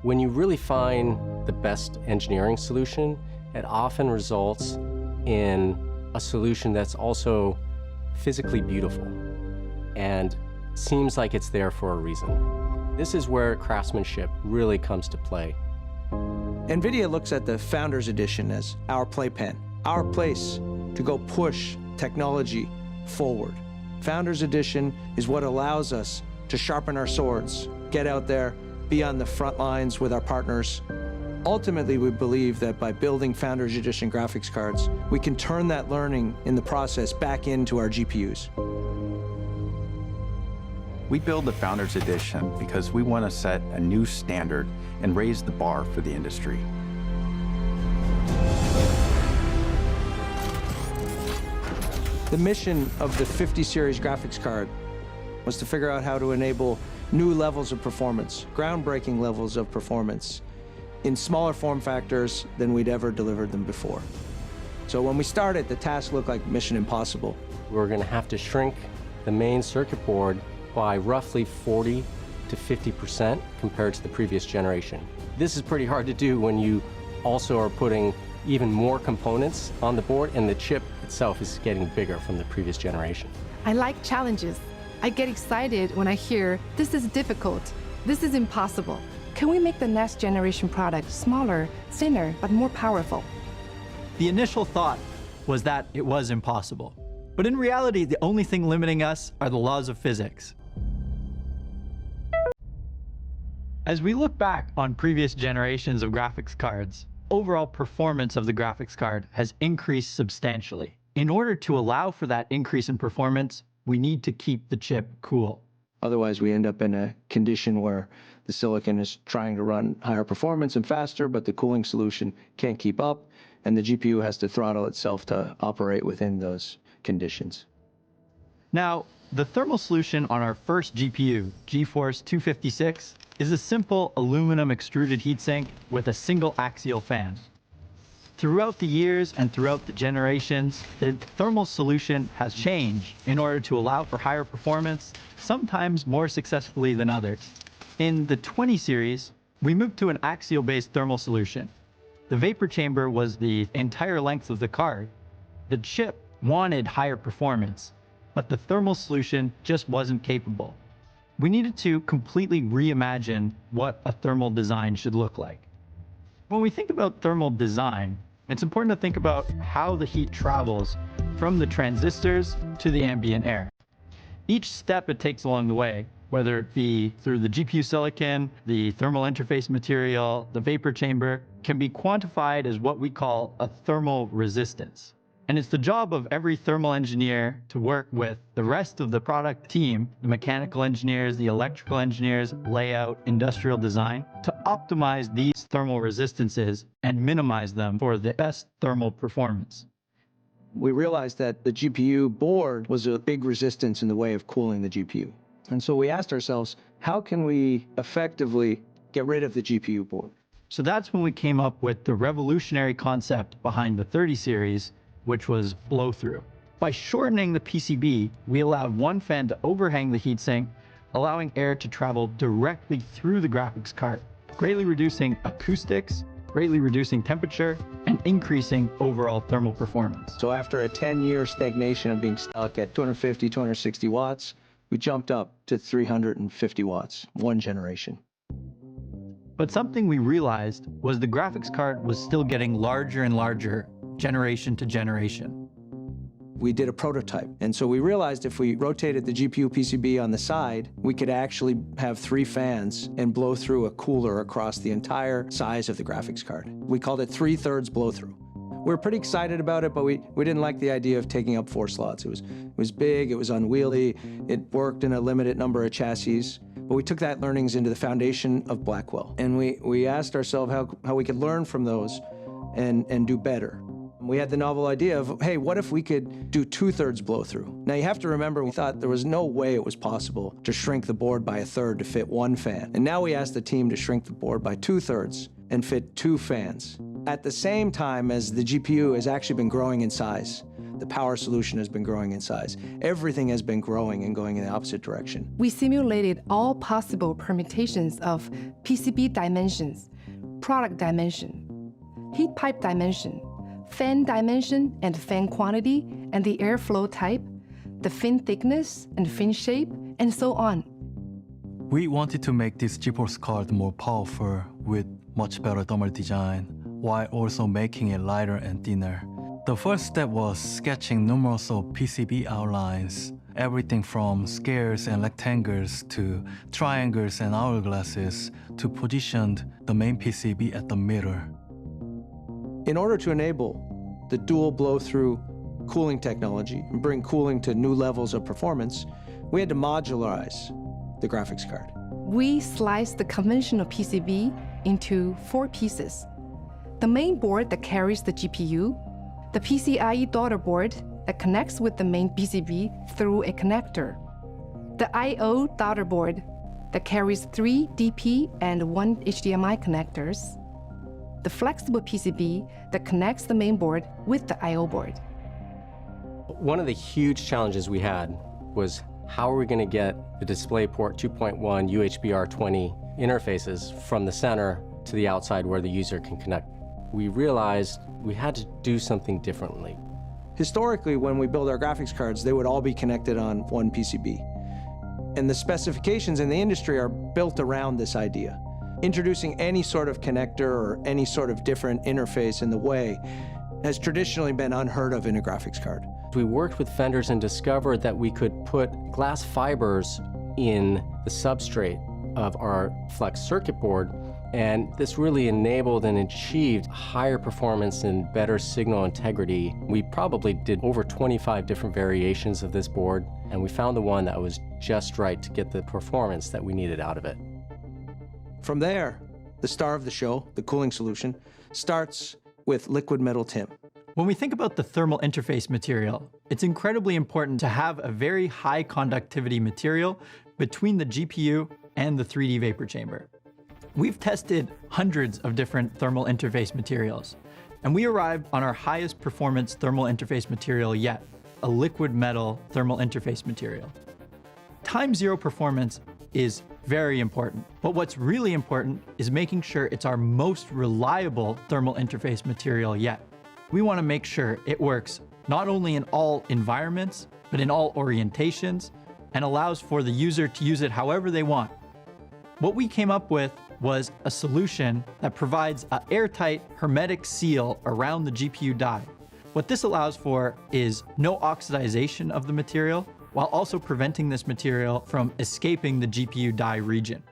When you really find the best engineering solution, it often results in a solution that's also physically beautiful and seems like it's there for a reason. This is where craftsmanship really comes to play. Nvidia looks at the Founders Edition as our playpen, our place to go push technology forward. Founders Edition is what allows us to sharpen our swords, get out there, be on the front lines with our partners. Ultimately, we believe that by building Founders Edition graphics cards, we can turn that learning in the process back into our GPUs. We build the Founders Edition because we want to set a new standard and raise the bar for the industry. The mission of the 50 series graphics card was to figure out how to enable new levels of performance, groundbreaking levels of performance, in smaller form factors than we'd ever delivered them before. So when we started, the task looked like mission impossible. We're going to have to shrink the main circuit board by roughly 40 to 50% compared to the previous generation. This is pretty hard to do when you also are putting even more components on the board, and the chip itself is getting bigger from the previous generation. I like challenges. I get excited when I hear, this is difficult, this is impossible. Can we make the next generation product smaller, thinner, but more powerful? The initial thought was that it was impossible. But in reality, the only thing limiting us are the laws of physics. As we look back on previous generations of graphics cards, overall performance of the graphics card has increased substantially. In order to allow for that increase in performance, we need to keep the chip cool. Otherwise, we end up in a condition where the silicon is trying to run higher performance and faster, but the cooling solution can't keep up, and the GPU has to throttle itself to operate within those conditions. Now, the thermal solution on our first GPU, GeForce 256, is a simple aluminum extruded heatsink with a single axial fan. Throughout the years and throughout the generations, the thermal solution has changed in order to allow for higher performance, sometimes more successfully than others. In the 20 series, we moved to an axial-based thermal solution. The vapor chamber was the entire length of the card. The chip wanted higher performance, but the thermal solution just wasn't capable. We needed to completely reimagine what a thermal design should look like. When we think about thermal design, it's important to think about how the heat travels from the transistors to the ambient air. Each step it takes along the way, whether it be through the GPU silicon, the thermal interface material, the vapor chamber, can be quantified as what we call a thermal resistance. And it's the job of every thermal engineer to work with the rest of the product team, the mechanical engineers, the electrical engineers, layout, industrial design, to optimize these thermal resistances and minimize them for the best thermal performance. We realized that the GPU board was a big resistance in the way of cooling the GPU. And so we asked ourselves, how can we effectively get rid of the GPU board? So that's when we came up with the revolutionary concept behind the 30 series, which was blow-through. By shortening the PCB, we allowed one fan to overhang the heatsink, allowing air to travel directly through the graphics card, greatly reducing acoustics, greatly reducing temperature, and increasing overall thermal performance. So after a 10-year stagnation of being stuck at 250, 260 watts, we jumped up to 350 watts, one generation. But something we realized was the graphics card was still getting larger and larger generation to generation. We did a prototype, and so we realized if we rotated the GPU PCB on the side, we could actually have 3 fans and blow through a cooler across the entire size of the graphics card. We called it 3/3 blow-through. We were pretty excited about it, but we didn't like the idea of taking up 4 slots. It was big, it was unwieldy, it worked in a limited number of chassis. But we took that learnings into the foundation of Blackwell, and we asked ourselves how we could learn from those and do better. We had the novel idea of, hey, what if we could do 2/3 blow-through? Now you have to remember, we thought there was no way it was possible to shrink the board by 1/3 to fit 1 fan. And now we asked the team to shrink the board by 2/3 and fit 2 fans. At the same time as the GPU has actually been growing in size. the power solution has been growing in size. Everything has been growing and going in the opposite direction. We simulated all possible permutations of PCB dimensions, product dimension, heat pipe dimension, fan dimension and fan quantity, and the airflow type, the fin thickness and fin shape, and so on. We wanted to make this GeForce card more powerful with much better thermal design, while also making it lighter and thinner. The first step was sketching numerous of PCB outlines, everything from squares and rectangles to triangles and hourglasses, to position the main PCB at the middle. In order to enable the dual blow-through cooling technology and bring cooling to new levels of performance, we had to modularize the graphics card. We sliced the conventional PCB into 4 pieces. The main board that carries the GPU, the PCIe daughter board that connects with the main PCB through a connector, the I/O daughter board that carries 3 DP and 1 HDMI connectors, the flexible PCB that connects the main board with the I/O board. One of the huge challenges we had was how are we going to get the DisplayPort 2.1 UHBR20 interfaces from the center to the outside where the user can connect. We realized we had to do something differently. Historically, when we build our graphics cards, they would all be connected on one PCB. And the specifications in the industry are built around this idea. Introducing any sort of connector or any sort of different interface in the way has traditionally been unheard of in a graphics card. We worked with vendors and discovered that we could put glass fibers in the substrate of our flex circuit board, and this really enabled and achieved higher performance and better signal integrity. We probably did over 25 different variations of this board, and we found the one that was just right to get the performance that we needed out of it. From there, the star of the show, the cooling solution, starts with liquid metal tin. When we think about the thermal interface material, it's incredibly important to have a very high conductivity material between the GPU and the 3D vapor chamber. We've tested hundreds of different thermal interface materials, and we arrived on our highest performance thermal interface material yet, a liquid metal thermal interface material. Time zero performance is very important, but what's really important is making sure it's our most reliable thermal interface material yet. We want to make sure it works not only in all environments, but in all orientations, and allows for the user to use it however they want. What we came up with was a solution that provides an airtight hermetic seal around the GPU die. What this allows for is no oxidization of the material, while also preventing this material from escaping the GPU die region.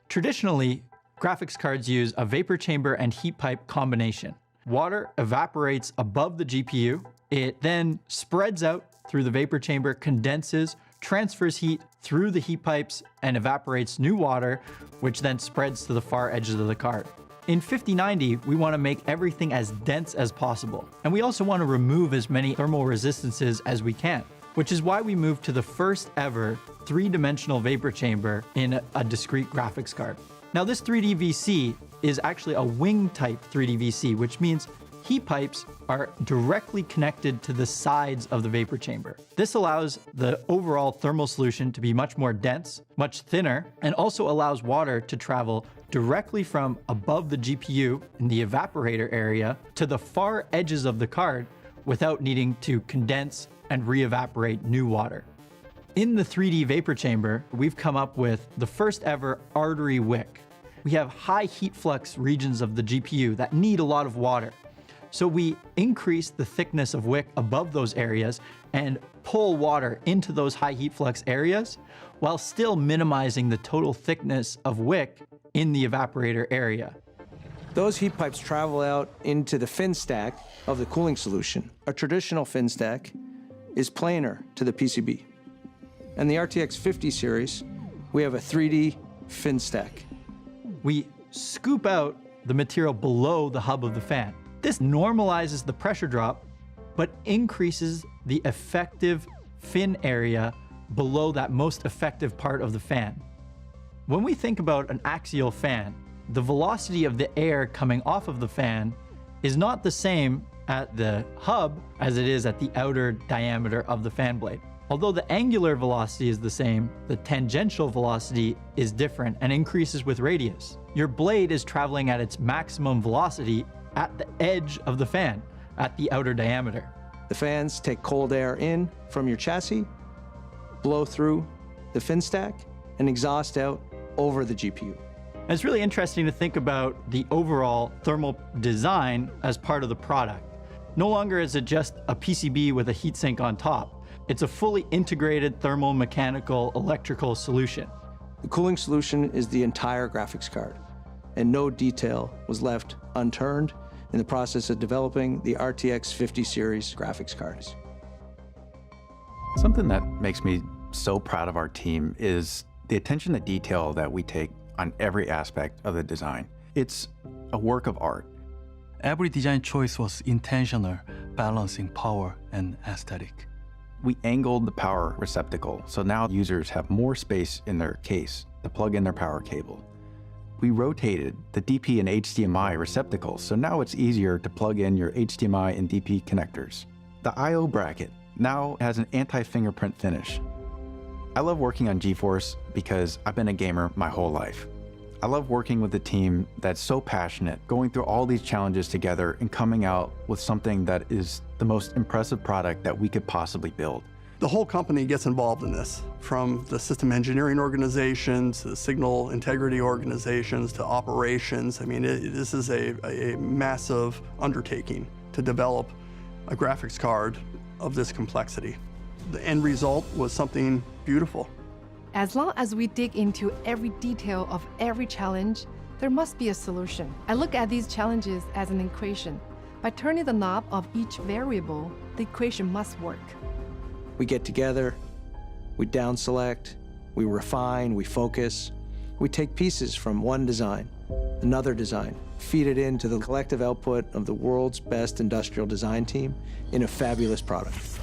Traditionally, graphics cards use a vapor chamber and heat pipe combination. Water evaporates above the GPU. It then spreads out through the vapor chamber, condenses, transfers heat through the heat pipes, and evaporates new water, which then spreads to the far edges of the card. In 5090, we want to make everything as dense as possible. And we also want to remove as many thermal resistances as we can, which is why we moved to the first ever 3-dimensional vapor chamber in a discrete graphics card. Now, this 3D VC is actually a wing type 3D VC, which means heat pipes are directly connected to the sides of the vapor chamber. This allows the overall thermal solution to be much more dense, much thinner, and also allows water to travel directly from above the GPU in the evaporator area to the far edges of the card without needing to condense and re-evaporate new water. In the 3D vapor chamber, we've come up with the first ever artery wick. We have high heat flux regions of the GPU that need a lot of water. So we increase the thickness of wick above those areas and pull water into those high heat flux areas while still minimizing the total thickness of wick in the evaporator area. Those heat pipes travel out into the fin stack of the cooling solution. A traditional fin stack is planar to the PCB. And the RTX 50 series, we have a 3D fin stack. We scoop out the material below the hub of the fan. This normalizes the pressure drop, but increases the effective fin area below that most effective part of the fan. When we think about an axial fan, the velocity of the air coming off of the fan is not the same at the hub as it is at the outer diameter of the fan blade. Although the angular velocity is the same, the tangential velocity is different and increases with radius. Your blade is traveling at its maximum velocity at the edge of the fan, at the outer diameter. The fans take cold air in from your chassis, blow through the fin stack, and exhaust out over the GPU. And it's really interesting to think about the overall thermal design as part of the product. No longer is it just a PCB with a heatsink on top. It's a fully integrated thermal, mechanical, electrical solution. The cooling solution is the entire graphics card, and no detail was left unturned in the process of developing the RTX 50 series graphics cards. Something that makes me so proud of our team is the attention to detail that we take on every aspect of the design. It's a work of art. Every design choice was intentional, balancing power and aesthetic. We angled the power receptacle, so now users have more space in their case to plug in their power cable. We rotated the DP and HDMI receptacles, so now it's easier to plug in your HDMI and DP connectors. The I/O bracket now has an anti-fingerprint finish. I love working on GeForce because I've been a gamer my whole life. I love working with a team that's so passionate, going through all these challenges together and coming out with something that is the most impressive product that we could possibly build. The whole company gets involved in this, from the system engineering organizations, to the signal integrity organizations, to operations. I mean, this is a massive undertaking to develop a graphics card of this complexity. The end result was something beautiful. As long as we dig into every detail of every challenge, there must be a solution. I look at these challenges as an equation. By turning the knob of each variable, the equation must work. We get together, we down select, we refine, we focus. We take pieces from one design, another design, feed it into the collective output of the world's best industrial design team in a fabulous product.